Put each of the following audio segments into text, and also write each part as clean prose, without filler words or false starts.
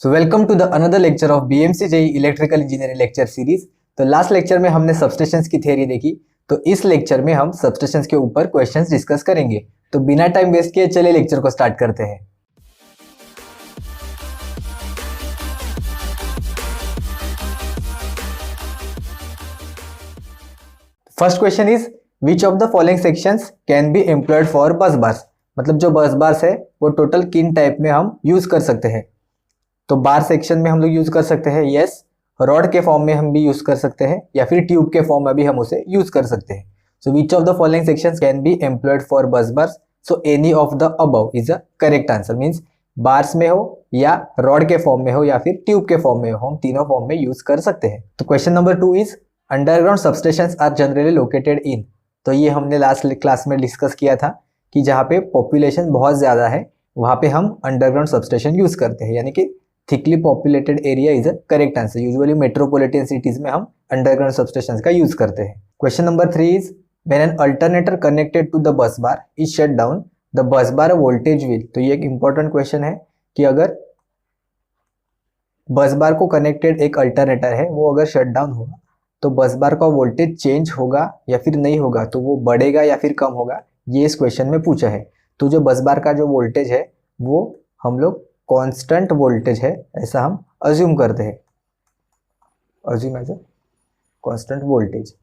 So welcome to the another lecture of BMC JE electrical engineering lecture series. तो last lecture में हमने substations की theory देखी, तो इस लेक्चर में हम सबस्टेशंस के ऊपर क्वेश्चंस डिस्कस करेंगे। तो बिना टाइम वेस्ट किए चलिए लेक्चर को स्टार्ट करते हैं। First question is which of the following sections can be employed for bus bars. मतलब जो बस बार्स है वो टोटल किन टाइप में हम यूज कर सकते हैं। तो बार सेक्शन में हम लोग यूज कर सकते हैं, यस। रॉड के फॉर्म में हम भी यूज कर सकते हैं या फिर ट्यूब के फॉर्म में भी हम उसे यूज कर सकते हैं। So which of the following sections can be employed for bus bars. So any of the above is a correct answer. Means bars में हो या रॉड के फॉर्म में हो या फिर ट्यूब के फॉर्म में हो, हम तीनों फॉर्म में यूज कर सकते हैं। तो question number 2 is underground substations are generally located in. तो ये हमने लास्ट क्लास में डिस्कस किया था कि जहाँ पे पॉपुलेशन बहुत ज़्यादा है वहाँ पे हम अंडरग्राउंड सबस्टेशन यूज करते हैं, यानी कि thickly populated area is a correct answer. Usually metropolitan cities में हम अंडरग्राउंड सबस्टेशंस का यूज करते हैं। Question number 3 is when an alternator connected to the bus bar is shut down the bus bar voltage will. तो ये एक important question है कि अगर बस बार को कनेक्टेड एक अल्टरनेटर है वो अगर शट डाउन होगा तो बस बार का वोल्टेज चेंज होगा या फिर नहीं होगा, तो वो बढ़ेगा या फिर कम होगा, ये इस क्वेश्चन में पूछा है। तो जो बस बार का जो वोल्टेज है वो हम लोग कांस्टेंट वोल्टेज है ऐसा हम अज्यूम करते हैं, assume as a constant voltage.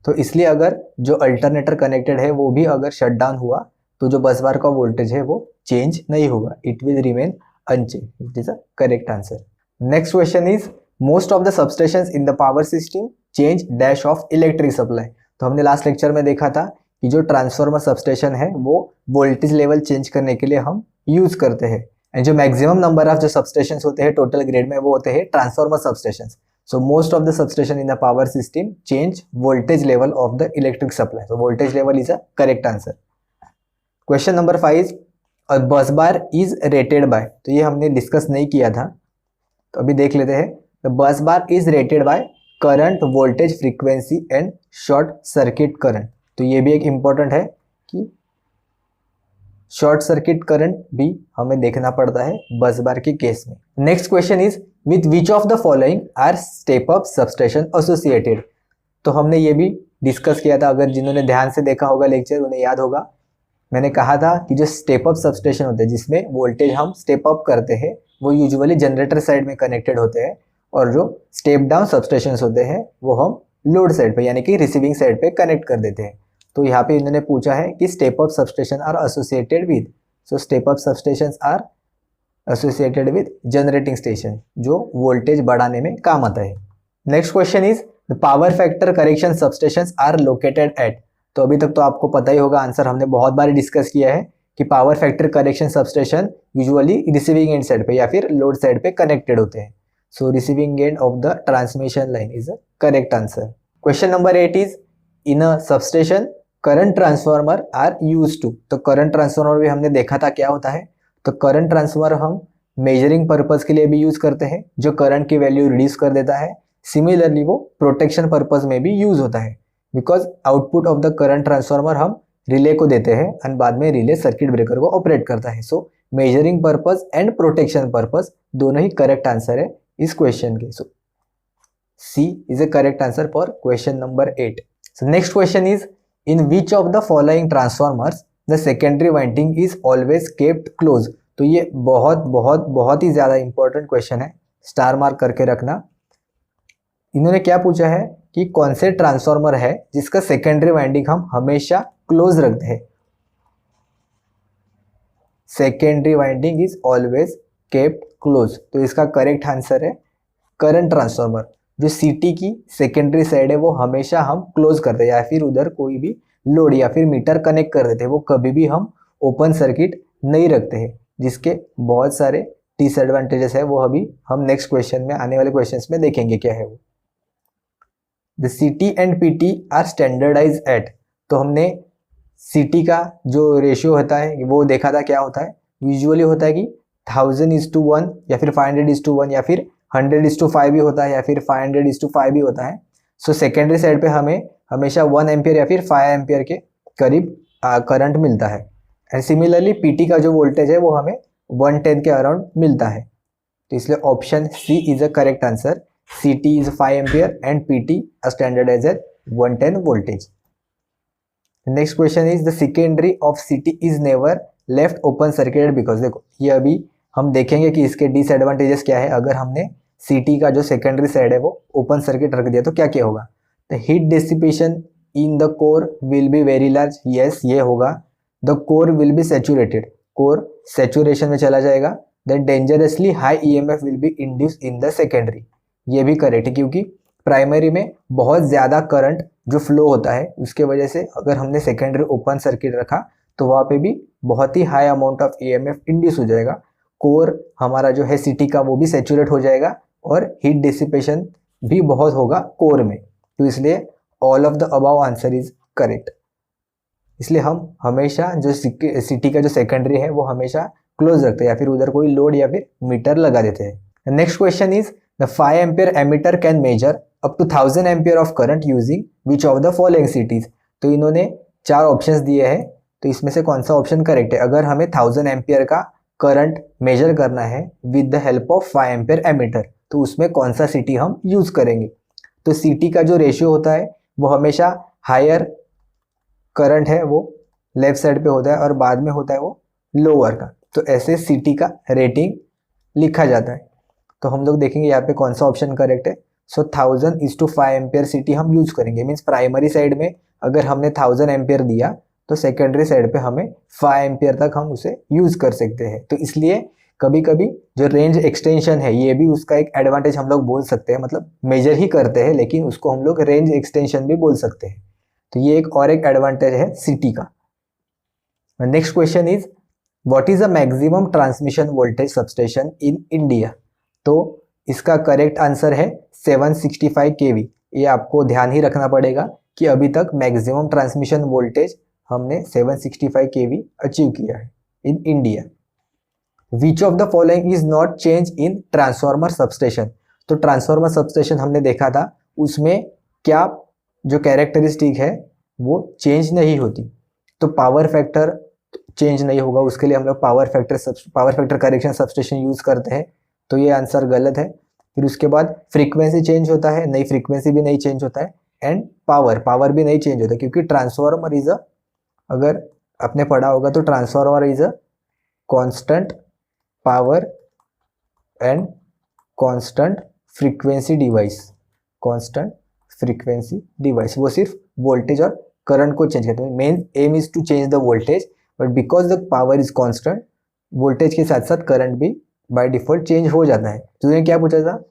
तो इसलिए अगर जो अल्टरनेटर कनेक्टेड है वो भी अगर शट डाउन हुआ तो जो बस बार का वोल्टेज है वो चेंज नहीं होगा, it will remain unchanged. It is a correct answer. Next question is most of the substations in the power system change dash of electric supply. तो हमने लास्ट लेक्चर में देखा था कि जो ट्रांसफार्मर सबस्टेशन है वो वोल्टेज लेवल चेंज करने के लिए हम यूज करते हैं। एंड जो मैक्सिमम नंबर ऑफ जो सबस्टेशन होते हैं टोटल ग्रेड में वो होते हैं transformer substation. So most of the substation in the power system change voltage level of the electric supply. So voltage level is a correct answer. Question number 5 is a बस bar is rated bye. तो ये हमने discuss नहीं किया था, तो अभी देख लेते हैं। The bus bar is rated by current, voltage, frequency and short circuit current. तो ये भी एक इंपॉर्टेंट है कि शॉर्ट सर्किट करंट भी हमें देखना पड़ता है बस बार के केस में। Next question is with which of the following are step up substation associated. तो हमने ये भी डिस्कस किया था, अगर जिन्होंने ध्यान से देखा होगा लेक्चर उन्हें याद होगा। मैंने कहा था कि जो स्टेप अप सबस्टेशन होते हैं जिसमें वोल्टेज हम स्टेप अप करते हैं वो यूजुअली जनरेटर साइड में कनेक्टेड होते हैं, और जो स्टेप डाउन सबस्टेशन होते हैं वो हम लोड साइड पे यानी कि रिसीविंग साइड पे कनेक्ट कर देते हैं। तो यहाँ पे इन्होंने पूछा है कि step up substation are associated with. So step up substations are associated with generating station जो वोल्टेज बढ़ाने में काम आता है। Next question is the power factor correction substations are located at. तो अभी तक तो आपको पता ही होगा आंसर, हमने बहुत बार डिस्कस किया है कि power factor correction substation usually receiving end side पे या फिर लोड साइड पे कनेक्टेड होते हैं। So receiving end of the transmission line is a correct answer. Question number 8 is in a substation current transformer are use to. तो current transformer भी हमने देखा था क्या होता है। तो करंट ट्रांसफार्मर हम मेजरिंग पर्पज के लिए भी यूज करते हैं, जो करंट की वैल्यू रिड्यूस कर देता है। सिमिलरली वो प्रोटेक्शन पर्पज में भी यूज होता है, because output of the current transformer हम रिले को देते हैं एंड बाद में रिले सर्किट ब्रेकर को ऑपरेट करता है। So measuring purpose and protection purpose दोनों ही करेक्ट आंसर है इस क्वेश्चन के। So C is a correct answer for question number 8। So next question is in which of the following transformers the secondary winding is always kept close. तो ये बहुत बहुत बहुत ही ज्यादा इंपॉर्टेंट क्वेश्चन है, स्टार मार्क करके रखना। इन्होंने क्या पूछा है कि कौन से ट्रांसफार्मर है जिसका सेकेंडरी वाइंडिंग हम हमेशा क्लोज रखते हैं। Secondary winding is always kept close. तो इसका करेक्ट आंसर है करंट ट्रांसफार्मर। जो सीटी की सेकेंडरी साइड है वो हमेशा हम क्लोज करते हैं, या फिर उधर कोई भी लोड या फिर मीटर कनेक्ट कर देते हैं, वो कभी भी हम ओपन सर्किट नहीं रखते हैं, जिसके बहुत सारे डिसएडवांटेजेस है वो अभी हम नेक्स्ट क्वेश्चन में, आने वाले क्वेश्चंस में देखेंगे क्या है वो। The CT and PT are standardise at. तो हमने CT का जो रेशियो होता है वो देखा था क्या होता है। यूजुअली होता है कि 1000:1 या फिर 500:1 या फिर 100:5 भी होता है या फिर 500:5 भी होता है। सो सेकेंडरी साइड पे हमें हमेशा 1 एम्पियर या फिर 5 एम्पियर के करीब करंट मिलता है। एंड सिमिलरली पीटी का जो वोल्टेज है वो हमें 110 के अराउंड मिलता है, तो इसलिए option C is a correct answer. C T is 5 ampere and P T standard as A 110 voltage. Next question is the secondary of C T is never left open circuited because, देखो ये अभी हम देखेंगे कि इसके disadvantages क्या है। अगर हमने सी टी का जो सेकेंडरी साइड है वो ओपन सर्किट रख दिया तो क्या क्या होगा। The heat dissipation in the core will be very large, yes ये होगा। The core will be saturated, core saturation में चला जाएगा। The dangerously high EMF will be induce in the secondary, ये भी करेक्ट है क्योंकि प्राइमरी में बहुत ज़्यादा करंट जो फ्लो होता है उसके वजह से अगर हमने सेकेंडरी ओपन सर्किट रखा तो वहाँ पे भी बहुत ही high amount of EMF induce हो जाएगा। कोर हमारा जो है सिटी का वो भी सेचुरेट हो जाएगा और हीट डिसिपेशन भी बहुत होगा कोर में, तो इसलिए all of the above answer is correct. इसलिए हम हमेशा जो सिटी का जो सेकेंडरी है वो हमेशा क्लोज रखते हैं या फिर उधर कोई लोड या फिर मीटर लगा देते हैं। Next question is the 5 ampere ammeter can measure up to 1000 ampere of current using which of the following CTs. तो इन्होंने 4 ऑप्शंस दिए हैं, तो इसमें से कौन सा ऑप्शन करेक्ट है। अगर हमें 1000 एम्पियर का करंट मेजर करना है with the help of 5 ampere ammeter, तो उसमें कौन सा सिटी हम यूज करेंगे। तो सिटी का जो रेशियो होता है वो हमेशा हायर करंट है वो लेफ्ट साइड पे होता है और बाद में होता है वो लोअर का, तो ऐसे सिटी का रेटिंग लिखा जाता है। तो हम लोग देखेंगे यहाँ पे कौन सा ऑप्शन करेक्ट है। सो 1000:5 एम्पियर सिटी हम यूज करेंगे, मीन्स प्राइमरी साइड में अगर हमने 1000 एम्पियर दिया तो सेकेंडरी साइड पे हमें 5 एम्पियर तक हम उसे यूज कर सकते हैं। तो इसलिए कभी कभी जो रेंज एक्सटेंशन है ये भी उसका एक एडवांटेज हम लोग बोल सकते हैं, मतलब मेजर ही करते हैं लेकिन उसको हम लोग रेंज एक्सटेंशन भी बोल सकते हैं। तो ये एक और एक एडवांटेज है सिटी का। Next question is what is the maximum transmission voltage substation in India. तो इसका करेक्ट आंसर है 765 kV। ये आपको ध्यान ही रखना पड़ेगा कि अभी तक मैक्सिमम ट्रांसमिशन वोल्टेज हमने 765 kV अचीव किया है in India. Which of the following is not change in transformer substation. तो ट्रांसफॉर्मर सबस्टेशन हमने देखा था, उसमें क्या जो कैरेक्टरिस्टिक है वो चेंज नहीं होती। तो पावर फैक्टर चेंज नहीं होगा, उसके लिए हम लोग power factor correction substation use करते हैं, तो ये आंसर गलत है। फिर उसके बाद फ्रीक्वेंसी चेंज होता है, नहीं फ्रीक्वेंसी भी नहीं चेंज होता है, एंड पावर भी नहीं चेंज होता क्योंकि ट्रांसफॉर्मर इज अ, अगर आपने पढ़ा होगा तो transformer is a constant power and constant frequency device. Constant frequency device वो सिर्फ वोल्टेज और करंट को चेंज करते हैं। Main aim is to change the voltage, but because the power is constant, voltage के साथ साथ करंट भी बाय डिफॉल्ट चेंज हो जाता है। तो उन्होंने क्या पूछा था,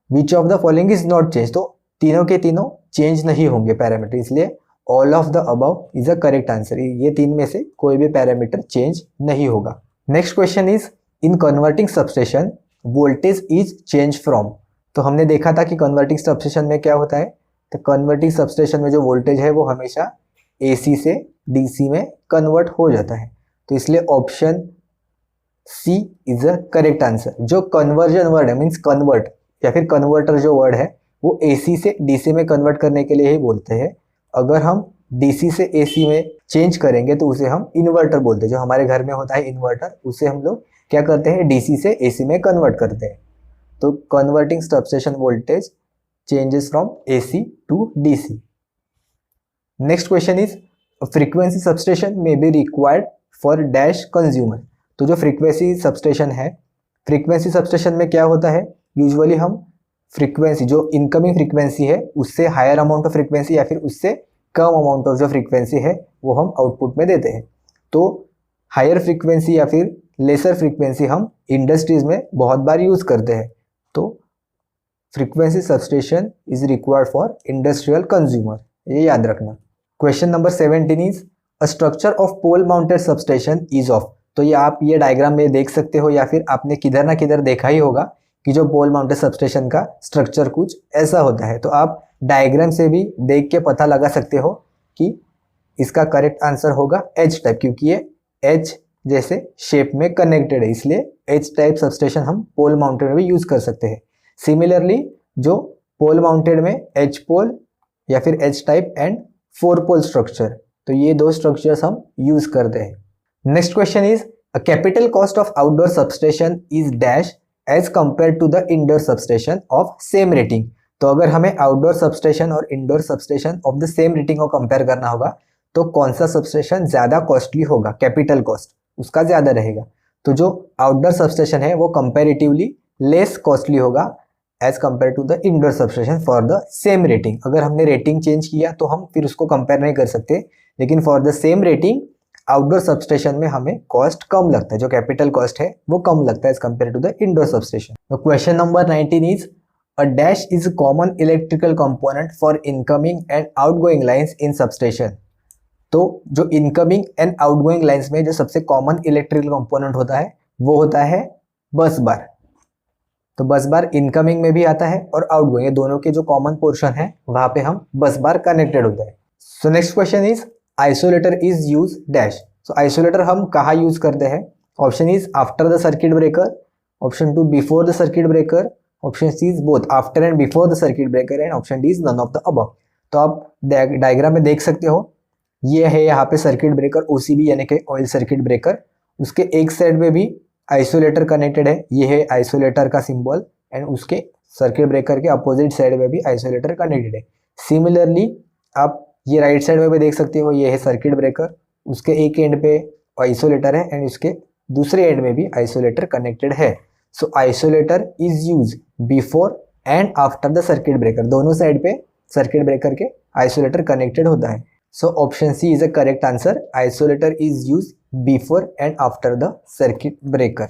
विच of the following is not change, तो तीनों के तीनों चेंज नहीं होंगे पैरामीटर, इसलिए all of the above is a correct answer. ये तीन में से कोई भी पैरामीटर चेंज नहीं होगा। Next question is in converting substation voltage is change from. तो हमने देखा था कि कन्वर्टिंग सबस्टेशन में क्या होता है, तो कन्वर्टिंग सबस्टेशन में जो वोल्टेज है वो हमेशा एसी से डीसी में कन्वर्ट हो जाता है, तो इसलिए option C is a correct answer. जो कन्वर्जन वर्ड है मीन्स कन्वर्ट या फिर कन्वर्टर जो वर्ड है वो एसी से डीसी में कन्वर्ट करने के लिए ही बोलते हैं। अगर हम डीसी से एसी में चेंज करेंगे तो उसे हम इन्वर्टर बोलते हैं। जो हमारे घर में होता है इन्वर्टर, उसे हम लोग क्या करते हैं, डीसी से एसी में कन्वर्ट करते हैं। तो converting substation voltage changes from AC to DC. Next question is frequency substation may be required for dash consumer. तो जो frequency substation है, frequency substation में क्या होता है, यूजुअली हम frequency जो incoming frequency है उससे higher amount of frequency या फिर उससे कम amount of जो frequency है वो हम आउटपुट में देते हैं। तो higher frequency या फिर lesser frequency हम इंडस्ट्रीज में बहुत बार यूज करते हैं। तो frequency substation is required for industrial consumer, ये याद रखना। Question number 17 is a structure of pole mounted substation is of. तो ये आप ये डायग्राम में देख सकते हो या फिर आपने किधर ना किधर देखा ही होगा कि जो पोल माउंटेड सबस्टेशन का स्ट्रक्चर कुछ ऐसा होता है। तो आप डायग्राम से भी देख के पता लगा सकते हो कि इसका करेक्ट आंसर होगा एच टाइप, क्योंकि ये एच जैसे शेप में कनेक्टेड है, इसलिए एच टाइप सबस्टेशन हम पोल माउंटेड में भी यूज कर सकते हैं। सिमिलरली जो पोल माउंटेड में एच पोल या फिर H type and 4 pole structure, तो ये दो स्ट्रक्चर्स हम यूज करते हैं। Next question is a capital cost of outdoor substation is dash as compare to the indoor substation of same rating. तो अगर हमें आउटडोर सबस्टेशन और indoor substation of the same rating को कंपेयर करना होगा तो कौन सा सबस्टेशन ज्यादा कॉस्टली होगा, कैपिटल कॉस्ट उसका ज्यादा रहेगा। तो जो आउटडोर सबस्टेशन है वो कंपेरेटिवली लेस कॉस्टली होगा as compare to the indoor substation for the same rating. अगर हमने रेटिंग चेंज किया तो हम फिर उसको कंपेयर नहीं कर सकते, लेकिन for the same rating outdoor substation में हमें कॉस्ट कम लगता है, जो कैपिटल कॉस्ट है वो कम लगता है as compare to the indoor substation. तो question number 19 is a dash is common electrical component for incoming and outgoing lines in substation. तो जो इनकमिंग एंड आउटगोइंग लाइंस में जो सबसे कॉमन इलेक्ट्रिकल कंपोनेंट होता है वो होता है बस बार। तो बस बार इनकमिंग में भी आता है और आउटगोइंग, ये दोनों के जो कॉमन पोर्शन है वहां पे हम बस बार कनेक्टेड होता है। So next question is isolator is use dash. So isolator हम कहाँ यूज करते हैं? Option is after the circuit breaker, option 2 before the circuit breaker, option C is both after and before the circuit breaker and option D is none of the above. तो आप diagram में देख सकते हो, ये है यहाँ पे सर्किट ब्रेकर ओसीबी यानी कि ऑयल सर्किट ब्रेकर, उसके एक साइड में भी आइसोलेटर कनेक्टेड है, ये है आइसोलेटर का सिंबल, एंड उसके सर्किट ब्रेकर के अपोजिट साइड में भी आइसोलेटर कनेक्टेड है। सिमिलरली आप ये राइट साइड में भी देख सकते हो, ये है सर्किट ब्रेकर, उसके एक एंड पे आइसोलेटर है एंड उसके दूसरे एंड में भी आइसोलेटर कनेक्टेड है। So isolator is use before and after the circuit breaker, दोनों साइड पे सर्किट ब्रेकर के आइसोलेटर कनेक्टेड होता है। So option C is a correct answer. Isolator is used before and after the circuit breaker.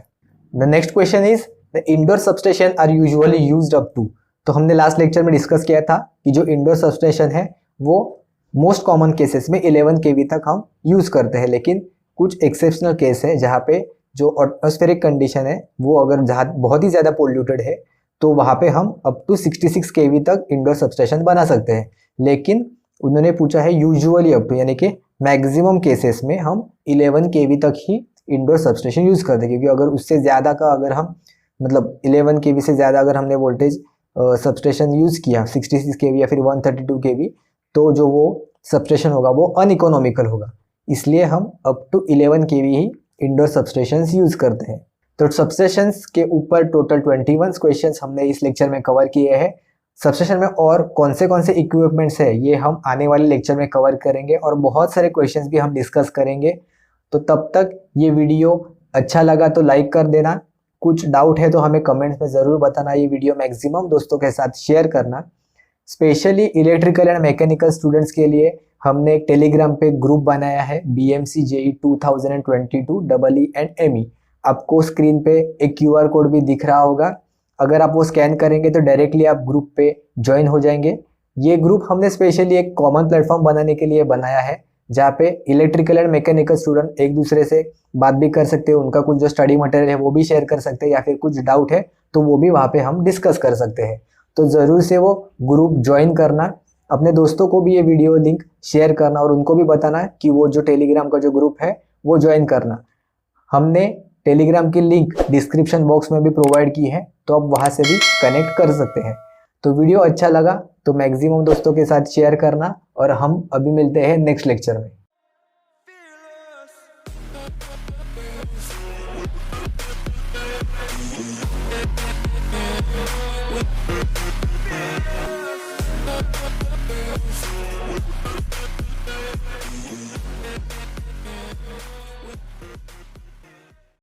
The next question is the indoor substation are usually used up to. तो हमने last lecture में discuss किया था कि जो indoor substation है वो most common cases में 11 kV तक हम यूज करते हैं, लेकिन कुछ एक्सेप्शनल केस है जहाँ पे जो एटमॉस्फेरिक कंडीशन है वो अगर जहाँ बहुत ही ज़्यादा पोल्यूटेड है तो वहाँ पे हम अप टू 66 kV तक इंडोर सबस्टेशन बना सकते हैं। लेकिन उन्होंने पूछा है यूजुअली अप टू, यानी कि मैक्सिमम केसेस में हम 11 kV तक ही इंडोर सबस्टेशन यूज़ करते हैं, क्योंकि अगर उससे ज़्यादा का अगर हम मतलब 11 kV से ज़्यादा अगर हमने वोल्टेज सबस्टेशन यूज़ किया 66 kV या फिर 132 kV, तो जो वो सबस्टेशन होगा वो अनइकोनॉमिकल होगा। इसलिए हम अप टू 11 kV ही इंडोर सबस्टेशंस यूज़ करते हैं। तो सबस्टेशंस के ऊपर टोटल 21 क्वेश्चंस हमने इस लेक्चर में कवर किए हैं। सबस्टेशन में और कौन से इक्विपमेंट्स है ये हम आने वाले लेक्चर में कवर करेंगे और बहुत सारे क्वेश्चंस भी हम डिस्कस करेंगे। तो तब तक ये वीडियो अच्छा लगा तो लाइक कर देना, कुछ डाउट है तो हमें कमेंट्स में ज़रूर बताना, ये वीडियो मैक्सिमम दोस्तों के साथ शेयर करना। Specially electrical and mechanical students के लिए हमने एक टेलीग्राम पे ग्रुप बनाया है BMC JEE 2022 EE and ME। आपको स्क्रीन पे एक QR कोड भी दिख रहा होगा, अगर आप वो स्कैन करेंगे तो डायरेक्टली आप ग्रुप पे ज्वाइन हो जाएंगे। ये ग्रुप हमने स्पेशली एक कॉमन प्लेटफॉर्म बनाने के लिए बनाया है, जहाँ पे इलेक्ट्रिकल एंड मैकेनिकल स्टूडेंट एक दूसरे से बात भी कर सकते हैं, उनका कुछ जो स्टडी मटेरियल है वो भी शेयर कर सकते हैं, या फिर कुछ डाउट है तो वो भी वहाँ पे हम डिस्कस कर सकते हैं। तो ज़रूर से वो ग्रुप ज्वाइन करना, अपने दोस्तों को भी ये वीडियो लिंक शेयर करना और उनको भी बताना कि वो जो टेलीग्राम का जो ग्रुप है वो ज्वाइन करना। हमने टेलीग्राम की लिंक डिस्क्रिप्शन बॉक्स में भी प्रोवाइड की है, तो आप वहाँ से भी कनेक्ट कर सकते हैं। तो वीडियो अच्छा लगा तो मैक्सिमम दोस्तों के साथ शेयर करना और हम अभी मिलते हैं नेक्स्ट लेक्चर में।